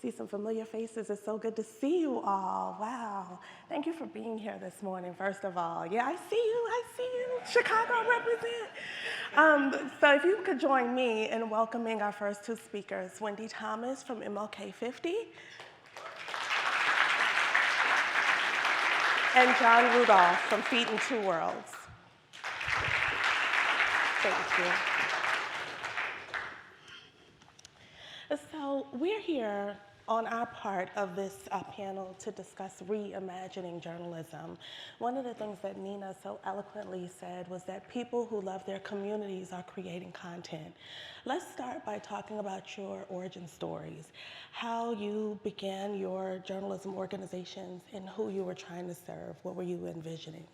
see some familiar faces. It's so good to see you all. Wow. Thank you for being here this morning, first of all. Yeah, I see you. Chicago represent. So if you could join me in welcoming our first two speakers, Wendi Thomas from MLK 50, and John Rudolph from Feet in Two Worlds. Thank you. So we're here on our part of this panel to discuss reimagining journalism. One of the things that Nina so eloquently said was that people who love their communities are creating content. Let's start by talking about your origin stories, how you began your journalism organizations and who you were trying to serve. What were you envisioning?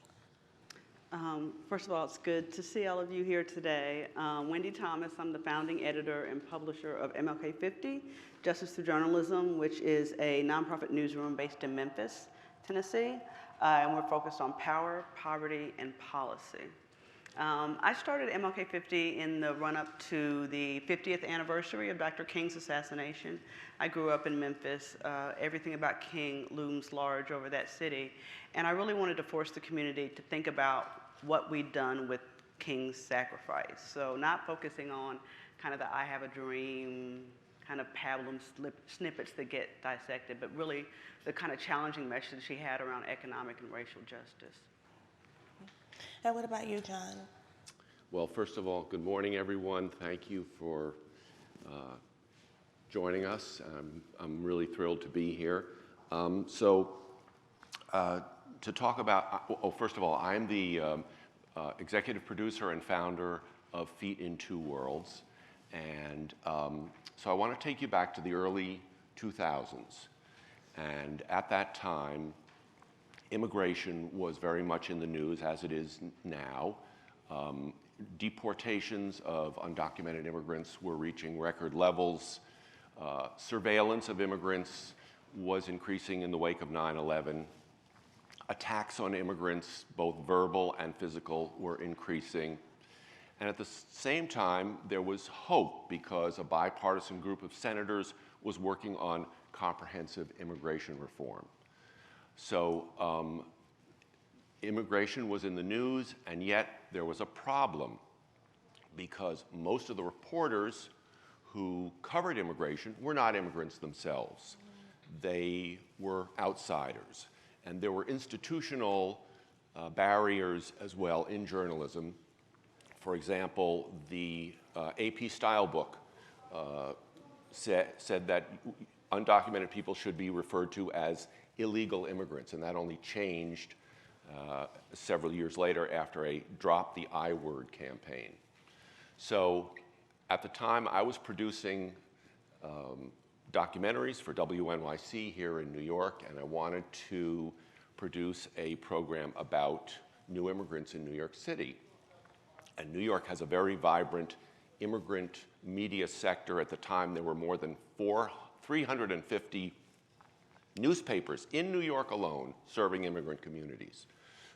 First of all, it's good to see all of you here today. Wendi Thomas, I'm the founding editor and publisher of MLK 50, Justice Through Journalism, which is a nonprofit newsroom based in Memphis, Tennessee, and we're focused on power, poverty, and policy. I started MLK 50 in the run-up to the 50th anniversary of Dr. King's assassination. I grew up in Memphis. Everything about King looms large over that city. And I really wanted to force the community to think about what we'd done with King's sacrifice. So not focusing on kind of the I have a dream, kind of pablum snippets that get dissected, but really the kind of challenging message he had around economic and racial justice. And what about you, John? Well, first of all, good morning, everyone. Thank you for joining us. I'm really thrilled to be here. To talk about, first of all, I'm the executive producer and founder of Feet in Two Worlds. And so I want to take you back to the early 2000s. And at that time, immigration was very much in the news, as it is now. Deportations of undocumented immigrants were reaching record levels. Surveillance of immigrants was increasing in the wake of 9/11. Attacks on immigrants, both verbal and physical, were increasing. And at the same time, there was hope because a bipartisan group of senators was working on comprehensive immigration reform. So immigration was in the news, and yet there was a problem because most of the reporters who covered immigration were not immigrants themselves. They were outsiders. And there were institutional barriers as well in journalism. For example, the AP style book said that undocumented people should be referred to as illegal immigrants, and that only changed several years later after a Drop the I Word campaign. So at the time, I was producing documentaries for WNYC here in New York, and I wanted to produce a program about new immigrants in New York City. And New York has a very vibrant immigrant media sector. At the time, there were more than 350 newspapers in New York alone serving immigrant communities.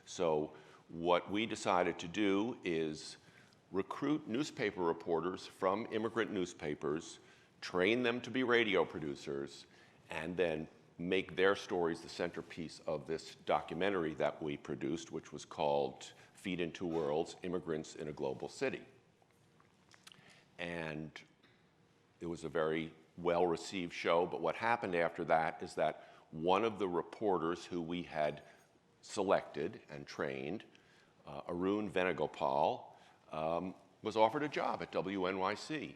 So what we decided to do is recruit newspaper reporters from immigrant newspapers, train them to be radio producers, and then make their stories the centerpiece of this documentary that we produced, which was called Feet in Two Worlds, Immigrants in a Global City. And it was a very well-received show, but what happened after that is that one of the reporters who we had selected and trained, Arun Venugopal, was offered a job at WNYC.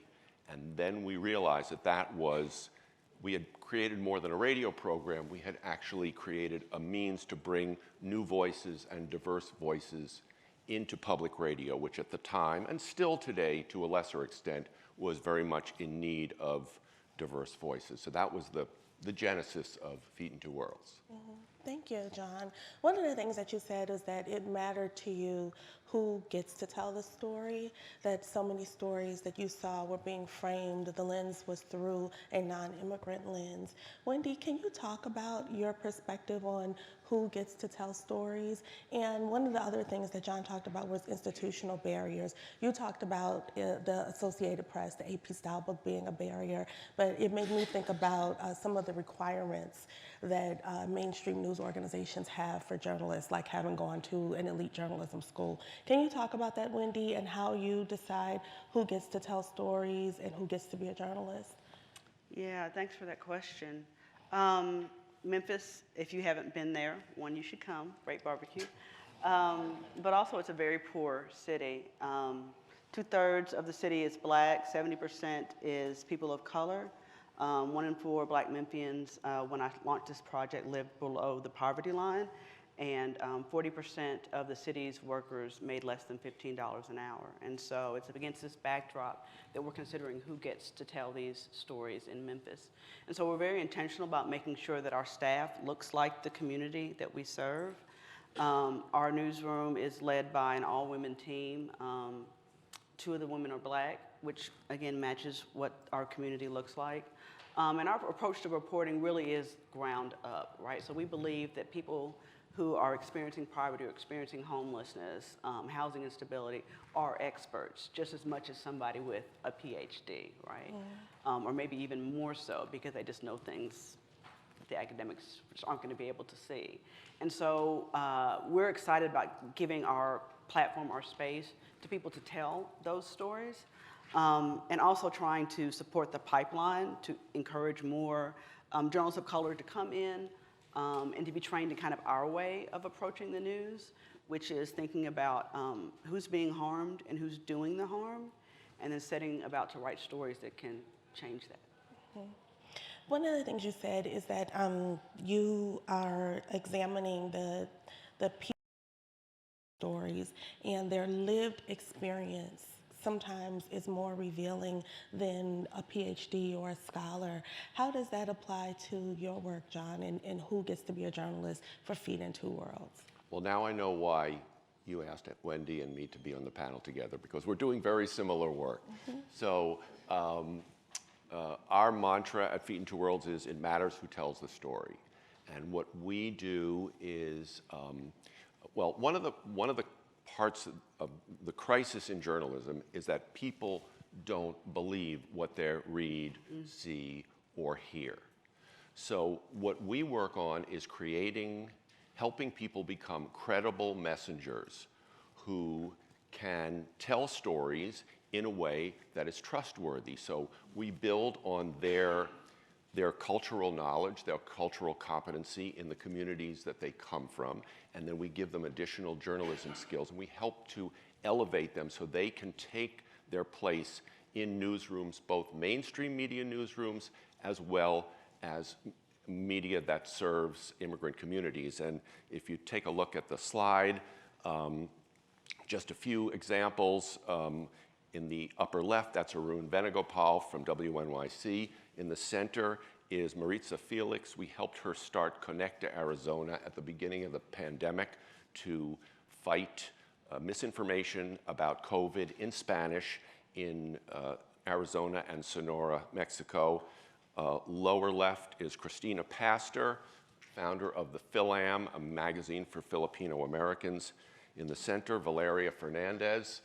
And then we realized that we had created more than a radio program, we had actually created a means to bring new voices and diverse voices into public radio, which at the time, and still today to a lesser extent, was very much in need of diverse voices. So that was the genesis of Feet in Two Worlds. Mm-hmm. Thank you, John. One of the things that you said is that it mattered to you who gets to tell the story, that so many stories that you saw were being framed, the lens was through a non-immigrant lens. Wendi, can you talk about your perspective on who gets to tell stories? And one of the other things that John talked about was institutional barriers. You talked about the Associated Press, the AP style book being a barrier, but but it made me think about some of the requirements that mainstream news organizations have for journalists, like having gone to an elite journalism school. Can you talk about that, Wendi, and how you decide who gets to tell stories and who gets to be a journalist? Yeah, thanks for that question. Memphis, if you haven't been there, one, you should come, great barbecue. But also it's a very poor city. 2/3 of the city is black, 70% is people of color. 1 in 4 black Memphians, when I launched this project, lived below the poverty line, and 40% of the city's workers made less than $15 an hour. And so it's against this backdrop that we're considering who gets to tell these stories in Memphis. And so we're very intentional about making sure that our staff looks like the community that we serve. Our newsroom is led by an all-women team. 2 of the women are black, which again matches what our community looks like. And our approach to reporting really is ground up, right? So we believe that people who are experiencing poverty or experiencing homelessness, housing instability, are experts just as much as somebody with a PhD, right? Or maybe even more so because they just know things the academics aren't going to be able to see. And so we're excited about giving our platform, our space, to people to tell those stories, and also trying to support the pipeline to encourage more journalists of color to come in and to be trained in kind of our way of approaching the news, which is thinking about who's being harmed and who's doing the harm, and then setting about to write stories that can change that. Mm-hmm. One of the things you said is that you are examining the people stories, and their lived experience sometimes is more revealing than a PhD or a scholar. How does that apply to your work, John, and who gets to be a journalist for Feeding Two Worlds? Well, now I know why you asked Wendi and me to be on the panel together, because we're doing very similar work. Mm-hmm. So our mantra at Feeding Two Worlds is, it matters who tells the story. And what we do is, well, one of the parts of the crisis in journalism is that people don't believe what they read, see, or hear. So what we work on is helping people become credible messengers who can tell stories in a way that is trustworthy. So we build on their cultural knowledge, their cultural competency in the communities that they come from, and then we give them additional journalism skills, and we help to elevate them so they can take their place in newsrooms, both mainstream media newsrooms as well as media that serves immigrant communities. And if you take a look at the slide, just a few examples. In the upper left, that's Arun Venugopal from WNYC. In the center is Maritza Felix. We helped her start Connect to Arizona at the beginning of the pandemic to fight misinformation about COVID in Spanish in Arizona and Sonora, Mexico. Lower left is Christina Pastor, founder of the Philam, a magazine for Filipino Americans. In the center, Valeria Fernandez.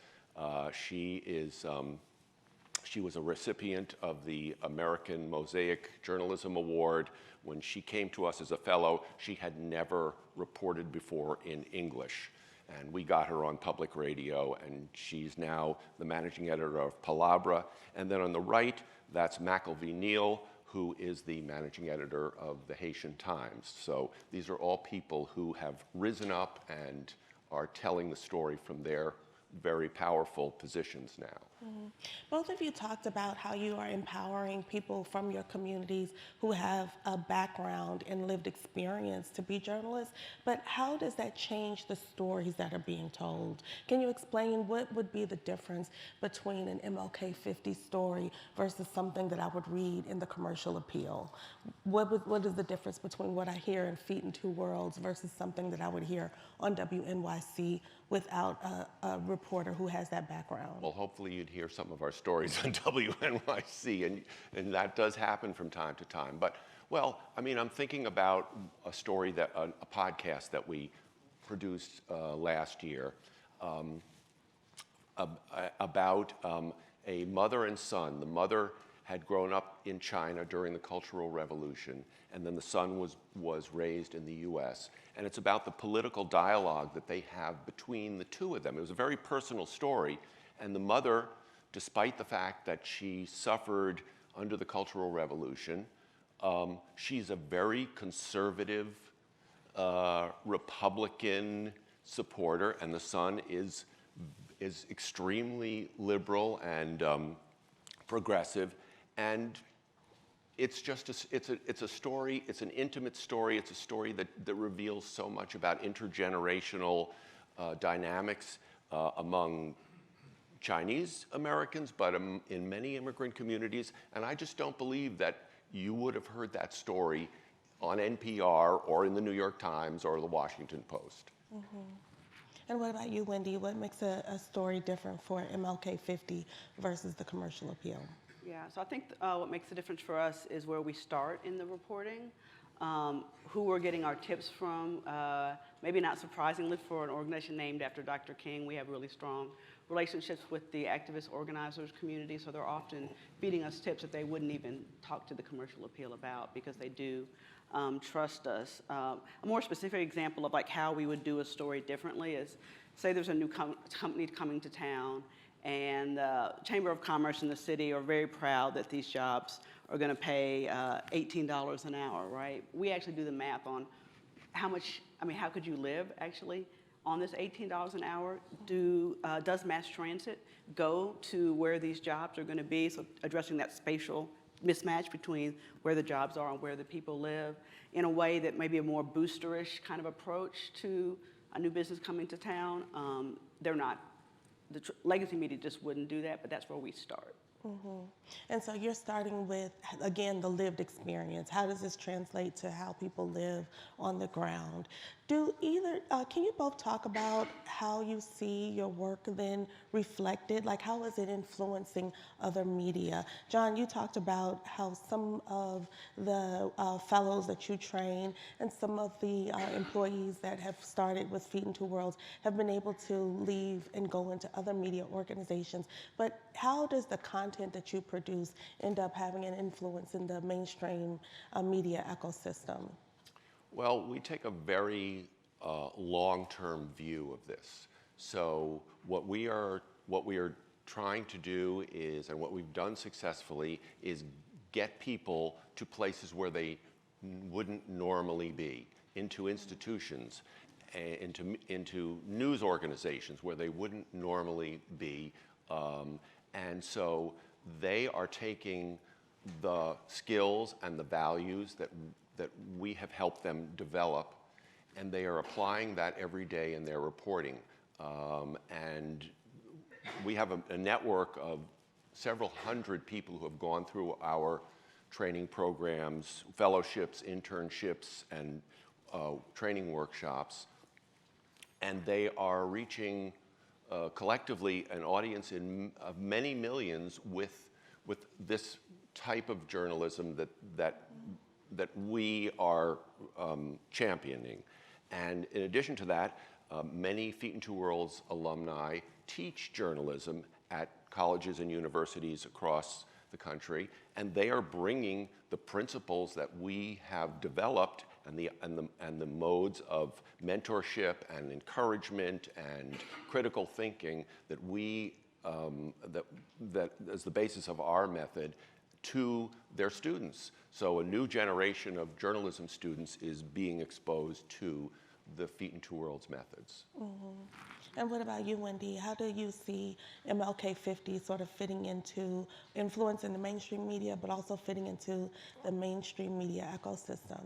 She was a recipient of the American Mosaic Journalism Award. When she came to us as a fellow, she had never reported before in English. And we got her on public radio, and she's now the managing editor of Palabra. And then on the right, that's McElvey Neal, who is the managing editor of the Haitian Times. So these are all people who have risen up and are telling the story from their very powerful positions now. Mm-hmm. Both of you talked about how you are empowering people from your communities who have a background and lived experience to be journalists, but how does that change the stories that are being told? Can you explain what would be the difference between an MLK 50 story versus something that I would read in the Commercial Appeal? What is the difference between what I hear in Feeding Two Worlds versus something that I would hear on WNYC without a reporter who has that background? Well, hopefully you'd hear some of our stories on WNYC, and that does happen from time to time. But, well, I mean, I'm thinking about a story a podcast that we produced last year about a mother and son. The mother had grown up in China during the Cultural Revolution, and then the son was raised in the US. And it's about the political dialogue that they have between the two of them. It was a very personal story, and the mother, despite the fact that she suffered under the Cultural Revolution, she's a very conservative Republican supporter, and the son is extremely liberal and progressive, and it's just it's a story. It's an intimate story. It's a story that reveals so much about intergenerational dynamics among Chinese Americans, but in many immigrant communities. And I just don't believe that you would have heard that story on NPR or in the New York Times or the Washington Post. Mm-hmm. And what about you, Wendi? What makes a story different for MLK 50 versus the commercial appeal? Yeah, so I think what makes the difference for us is where we start in the reporting, who we're getting our tips from. Maybe not surprisingly for an organization named after Dr. King, we have really strong relationships with the activist organizers community, so they're often feeding us tips that they wouldn't even talk to the commercial appeal about because they do trust us. A more specific example of like how we would do a story differently is, say there's a new company coming to town, and the Chamber of Commerce in the city are very proud that these jobs are going to pay $18 an hour, right? We actually do the math on how much, how could you live actually on this $18 an hour? Does mass transit go to where these jobs are going to be? So addressing that spatial mismatch between where the jobs are and where the people live in a way that may be a more boosterish kind of approach to a new business coming to town. They're not. The legacy media just wouldn't do that, but that's where we start. Mm-hmm. And so you're starting with, again, the lived experience. How does this translate to how people live on the ground? Can you both talk about how you see your work then reflected? Like, how is it influencing other media? John, you talked about how some of the fellows that you train and some of the employees that have started with Feet in Two Worlds have been able to leave and go into other media organizations. But how does the content that you produce end up having an influence in the mainstream media ecosystem? Well, we take a very long-term view of this. So what we are trying to do is, and what we've done successfully, is get people to places where they wouldn't normally be, into institutions, into news organizations where they wouldn't normally be. And so they are taking the skills and the values that we have helped them develop, and they are applying that every day in their reporting. And we have a network of several hundred people who have gone through our training programs, fellowships, internships, and training workshops, and they are reaching collectively an audience of many millions with this type of journalism that we are championing. And in addition to that, many Feet in Two Worlds alumni teach journalism at colleges and universities across the country, and they are bringing the principles that we have developed and the modes of mentorship and encouragement and critical thinking that that is the basis of our method to their students. So a new generation of journalism students is being exposed to the Feet in Two Worlds methods. Mm-hmm. And what about you, Wendi? How do you see MLK 50 sort of fitting into influence in the mainstream media, but also fitting into the mainstream media ecosystem?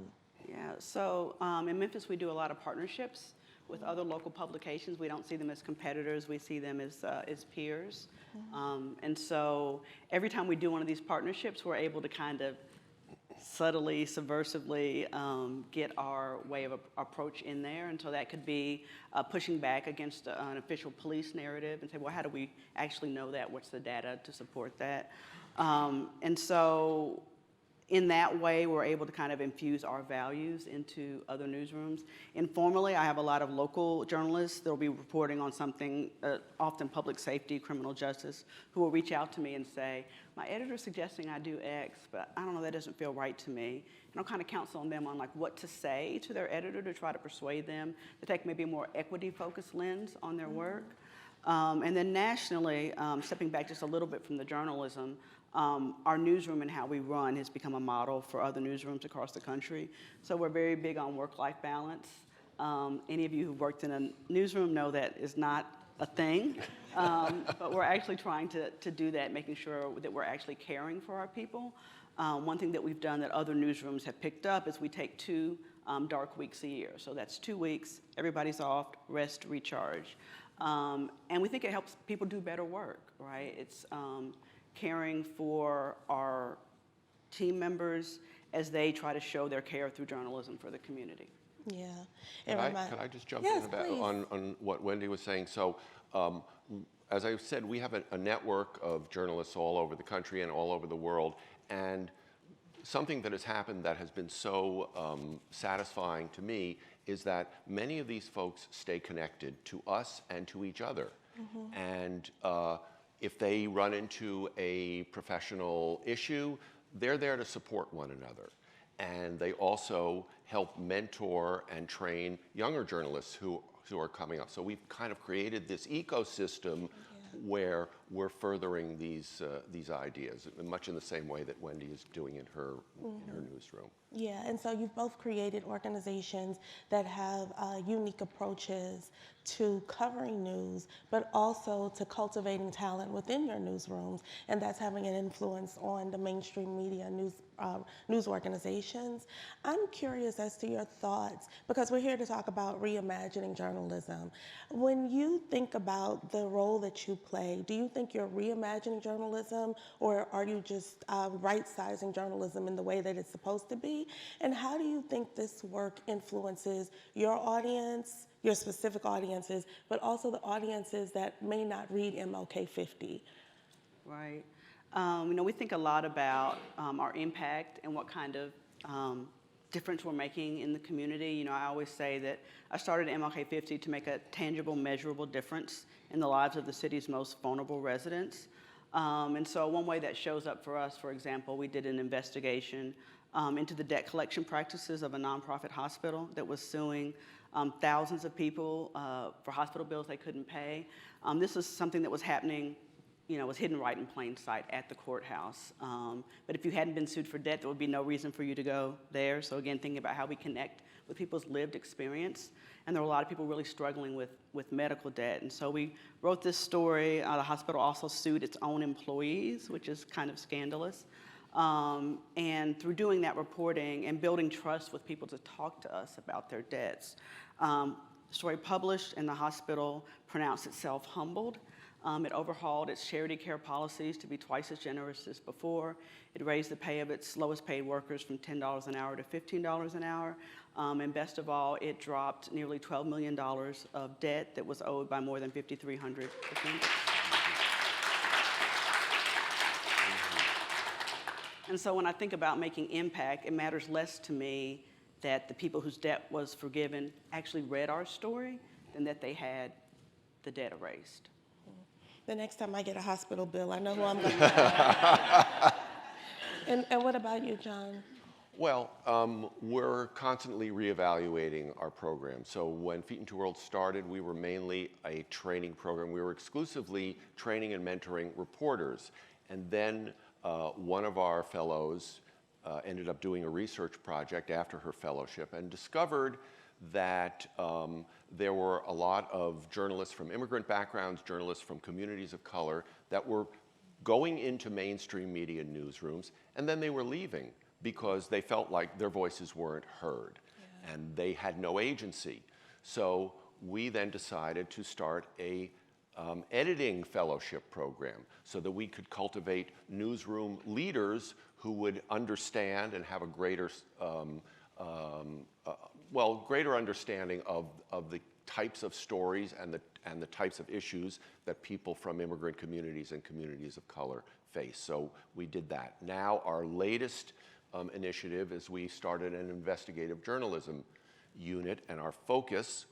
Yeah, so in Memphis we do a lot of partnerships with other local publications. We don't see them as competitors, we see them as peers. Mm-hmm. And so every time we do one of these partnerships, we're able to kind of subtly, subversively get our way of approach in there. And so that could be pushing back against an official police narrative and say, well, how do we actually know that? What's the data to support that? And so in that way, we're able to kind of infuse our values into other newsrooms. Informally, I have a lot of local journalists that will be reporting on something, often public safety, criminal justice, who will reach out to me and say, my editor's suggesting I do X, but I don't know, that doesn't feel right to me. And I'll kind of counsel them on like what to say to their editor to try to persuade them to take maybe a more equity-focused lens on their work. And then nationally, stepping back just a little bit from the journalism, our newsroom and how we run has become a model for other newsrooms across the country. So we're very big on work-life balance. Any of you who've worked in a newsroom know that is not a thing, but we're actually trying to do that, making sure that we're actually caring for our people. One thing that we've done that other newsrooms have picked up is we take 2 dark weeks a year. So that's 2 weeks, everybody's off, rest, recharge. And we think it helps people do better work, right? It's caring for our team members as they try to show their care through journalism for the community. Yeah. Can I just jump Yes, in about please. on what Wendi was saying? So, as I said, we have a network of journalists all over the country and all over the world, and something that has happened that has been so satisfying to me is that many of these folks stay connected to us and to each other. And if they run into a professional issue, they're there to support one another. And they also help mentor and train younger journalists who are coming up. So we've kind of created this ecosystem where we're furthering these ideas, much in the same way that Wendi is doing in her newsroom. Yeah, and so you've both created organizations that have unique approaches to covering news, but also to cultivating talent within your newsrooms, and that's having an influence on the mainstream media news organizations. I'm curious as to your thoughts, because we're here to talk about reimagining journalism. When you think about the role that you play, do you think you're reimagining journalism, or are you just right-sizing journalism in the way that it's supposed to be? And how do you think this work influences your audience, your specific audiences, but also the audiences that may not read MLK 50? Right. We think a lot about our impact and what kind of difference we're making in the community. I always say that I started MLK 50 to make a tangible, measurable difference in the lives of the city's most vulnerable residents. And so one way that shows up for us, for example, we did an investigation into the debt collection practices of a nonprofit hospital that was suing thousands of people for hospital bills they couldn't pay. This was something that was happening, was hidden right in plain sight at the courthouse. But if you hadn't been sued for debt, there would be no reason for you to go there. So again, thinking about how we connect with people's lived experience. And there were a lot of people really struggling with medical debt. And so we wrote this story. The hospital also sued its own employees, which is kind of scandalous. And through doing that reporting and building trust with people to talk to us about their debts, the story published, and the hospital pronounced itself humbled. It overhauled its charity care policies to be twice as generous as before. It raised the pay of its lowest paid workers from $10 an hour to $15 an hour. And best of all, it dropped nearly $12 million of debt that was owed by more than 5,300 defendants. And so when I think about making impact, it matters less to me that the people whose debt was forgiven actually read our story than that they had the debt erased. The next time I get a hospital bill, I know who I'm going to And what about you, John? Well, we're constantly reevaluating our program. So when Feet into World started, we were mainly a training program. We were exclusively training and mentoring reporters. And then one of our fellows ended up doing a research project after her fellowship and discovered that there were a lot of journalists from immigrant backgrounds, journalists from communities of color that were going into mainstream media newsrooms, and then they were leaving because they felt like their voices weren't heard, and they had no agency. So we then decided to start a editing fellowship program so that we could cultivate newsroom leaders who would understand and have a greater greater understanding of the types of stories and the types of issues that people from immigrant communities and communities of color face. So we did that. Now our latest initiative is we started an investigative journalism unit, and our focus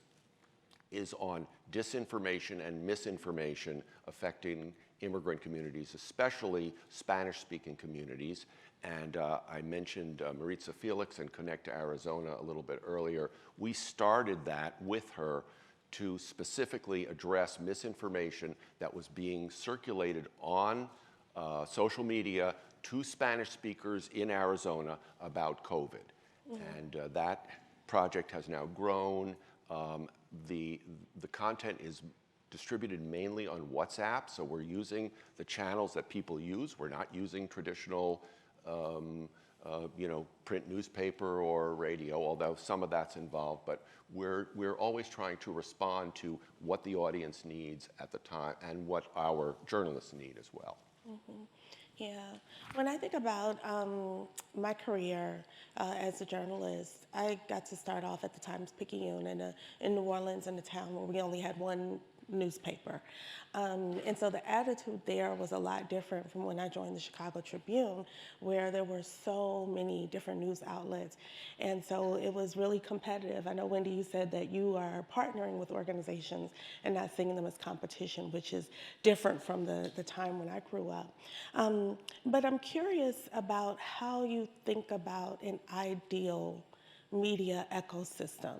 is on disinformation and misinformation affecting immigrant communities, especially Spanish-speaking communities. And I mentioned Maritza Felix and Connect to Arizona a little bit earlier. We started that with her to specifically address misinformation that was being circulated on social media to Spanish speakers in Arizona about COVID. And that project has now grown. The content is distributed mainly on WhatsApp, so we're using the channels that people use. We're not using traditional print newspaper or radio, although some of that's involved, but we're always trying to respond to what the audience needs at the time and what our journalists need as well. Yeah, when I think about my career as a journalist, I got to start off at the Times-Picayune in New Orleans, in a town where we only had one newspaper. And so the attitude there was a lot different from when I joined the Chicago Tribune, where there were so many different news outlets. And so it was really competitive. I know, Wendi, you said that you are partnering with organizations and not seeing them as competition, which is different from the time when I grew up. But I'm curious about how you think about an ideal media ecosystem.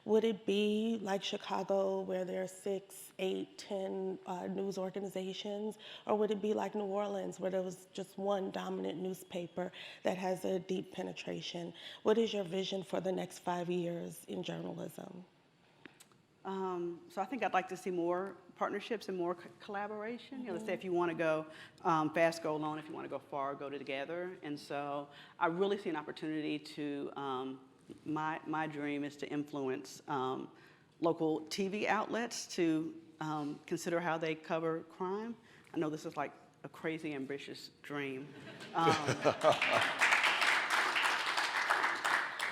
Would it be like Chicago, where there are 6, 8, 10 news organizations? Or would it be like New Orleans, where there was just one dominant newspaper that has a deep penetration? What is your vision for the next 5 years in journalism? So I think I'd like to see more partnerships and more collaboration. Let's say if you want to go fast, go alone. If you want to go far, go together. And so I really see an opportunity to my dream is to influence local TV outlets to consider how they cover crime. I know this is like a crazy ambitious dream.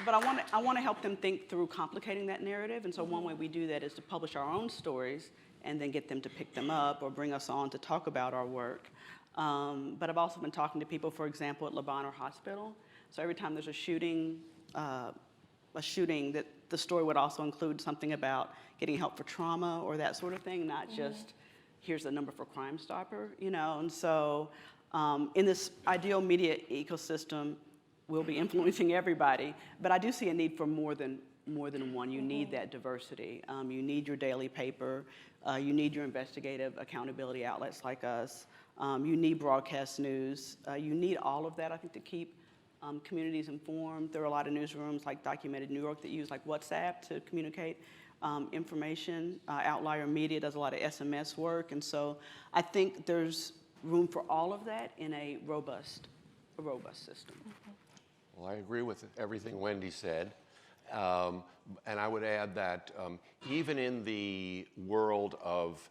But I want to help them think through complicating that narrative. And so one way we do that is to publish our own stories and then get them to pick them up or bring us on to talk about our work. But I've also been talking to people, for example, at Le Bonheur Hospital. So every time there's a shooting, that the story would also include something about getting help for trauma or that sort of thing, not just here's the number for Crime Stopper, And so in this ideal media ecosystem, we'll be influencing everybody, but I do see a need for more than one. You need that diversity. You need your daily paper. You need your investigative accountability outlets like us. You need broadcast news. You need all of that, I think, to keep communities informed. There are a lot of newsrooms like Documented New York that use like WhatsApp to communicate information. Outlier Media does a lot of SMS work. And so I think there's room for all of that in a robust system. Well, I agree with everything Wendi said. And I would add that even in the world of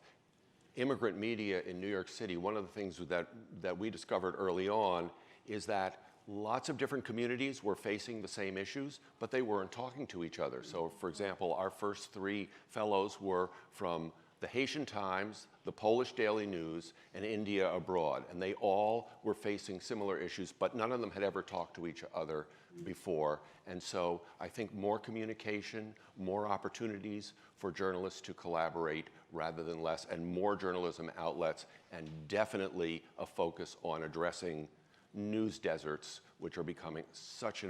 immigrant media in New York City, one of the things that we discovered early on is that lots of different communities were facing the same issues, but they weren't talking to each other. So, for example, our first 3 fellows were from the Haitian Times, the Polish Daily News, and India Abroad. And they all were facing similar issues, but none of them had ever talked to each other before. And so I think more communication, more opportunities for journalists to collaborate rather than less, and more journalism outlets, and definitely a focus on addressing news deserts, which are becoming such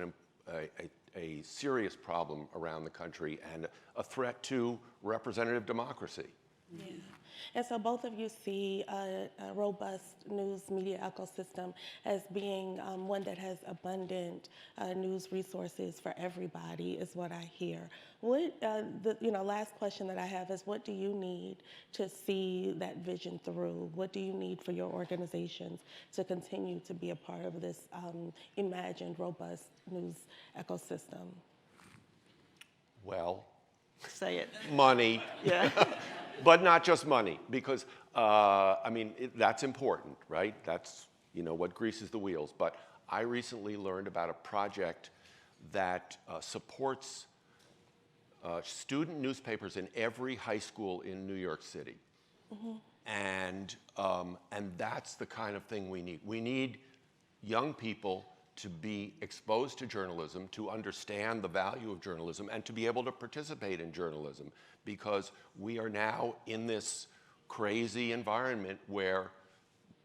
a serious problem around the country and a threat to representative democracy. Yeah. And so both of you see a robust news media ecosystem as being one that has abundant news resources for everybody, is what I hear. What last question that I have is, what do you need to see that vision through? What do you need for your organizations to continue to be a part of this imagined robust news ecosystem? Well, say it. Money. Yeah. But not just money, because, that's important, right? That's, what greases the wheels. But I recently learned about a project that supports student newspapers in every high school in New York City. And that's the kind of thing we need. We need young people to be exposed to journalism, to understand the value of journalism, and to be able to participate in journalism, because we are now in this crazy environment where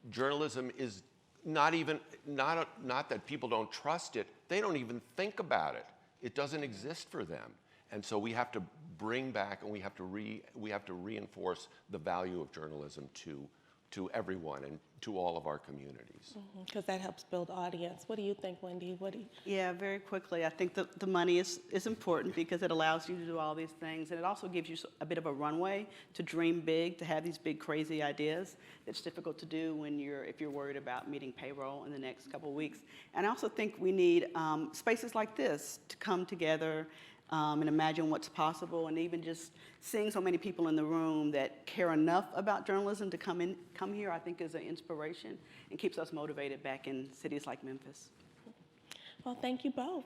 journalism is not that people don't trust it, they don't even think about it. It doesn't exist for them. And so we have to bring back and we have to reinforce the value of journalism to everyone and to all of our communities. Because that helps build audience. What do you think, Wendi? Yeah, very quickly. I think the money is important because it allows you to do all these things, and it also gives you a bit of a runway to dream big, to have these big, crazy ideas. It's difficult to do if you're worried about meeting payroll in the next couple of weeks. And I also think we need spaces like this to come together and imagine what's possible, and even just seeing so many people in the room that care enough about journalism to come here, I think is an inspiration and keeps us motivated back in cities like Memphis. Well, thank you both.